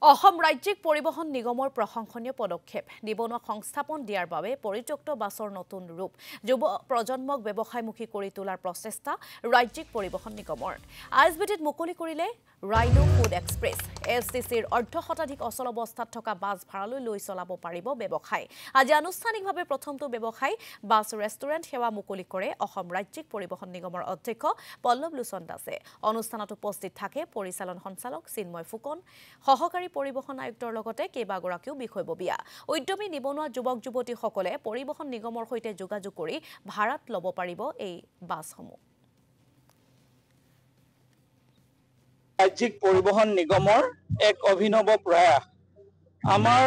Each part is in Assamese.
অসম ৰাজ্যিক পৰিবহণ নিগমৰ প্ৰশংসনীয় পদক্ষেপ নিবনুৱা সংস্থাপন দিয়াৰ বাবে পৰিত্যক্ত বাছৰ নতুন ৰূপ যুৱ প্ৰজন্মক ব্যৱসায়মুখী কৰি তোলাৰ প্ৰচেষ্টা ৰাজ্যিক পৰিবহণ নিগমৰ আইএছবিটিত মুকলি কৰিলে ৰাইনো ফুড এক্সপ্ৰেছ এফচিচিৰ অৰ্ধশতাধিক অচল অৱস্থাত থকা বাছ ভাড়ালৈ লৈ চলাব পাৰিব ব্যৱসায় আজি আনুষ্ঠানিকভাৱে প্ৰথমটো ব্যৱসায় বাছ ৰেষ্টুৰেণ্ট সেৱা মুকলি কৰে অসম ৰাজ্যিক পৰিবহণ নিগমৰ অধ্যক্ষ পল্লৱ লোচন দাসে অনুষ্ঠানত উপস্থিত থাকে পৰিচালন সঞ্চালক চিন্ময় ফুকন সহকাৰী পৰিবহণ আয়ুক্তৰ লগতে কেইবাগৰাকীও বিষয়ববীয়া উদ্যমী নিবনুৱা যুৱক যুৱতীসকলে পৰিবহণ নিগমৰ সৈতে যোগাযোগ কৰি ভাড়াত ল'ব পাৰিব এই বাছসমূহ ৰাজ্যিক পৰিবহণ নিগমৰ এক অভিনৱ প্ৰয়াস আমাৰ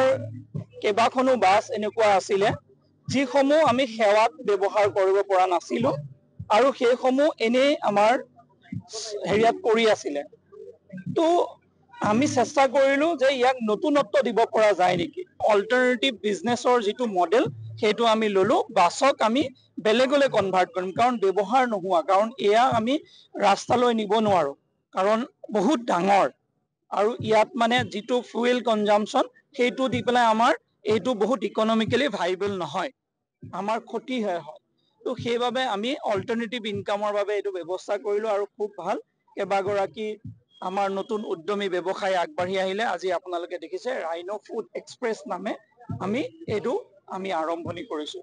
কেইবাখনো বাছ এনেকুৱা আছিলে যিসমূহ আমি সেৱাত ব্যৱহাৰ কৰিব পৰা নাছিলো আৰু সেইসমূহ এনেই আমাৰ হেৰিয়াত পৰি আছিলে তো আমি চেষ্টা কৰিলো যে ইয়াক নতুনত্ব দিব পৰা যায় নেকি অল্টাৰনেটিভ বিজনেছৰ যিটো মডেল সেইটো আমি ললো বাছক আমি বেলেগলৈ কনভাৰ্ট কৰিম কাৰণ ব্যৱহাৰ নোহোৱা কাৰণ এয়া আমি ৰাস্তালৈ নিব নোৱাৰো কাৰণ বহুত ডাঙৰ আৰু ইয়াত মানে যিটো ফুয়েল কনজাম্পচন সেইটো দি পেলাই আমাৰ এইটো বহুত ইকনমিকেলি ভাইবল নহয় আমাৰ ক্ষতি হয় তো সেইবাবে আমি অল্টাৰনেটিভ ইনকামৰ বাবে এইটো ব্যৱস্থা কৰিলো আৰু খুব ভাল কেইবাগৰাকী আমাৰ নতুন উদ্যমী ব্যৱসায়ী আগবাঢ়ি আহিলে আজি আপোনালোকে দেখিছে ৰাইনো ফুড এক্সপ্ৰেছ নামে আমি এইটো আৰম্ভণি কৰিছো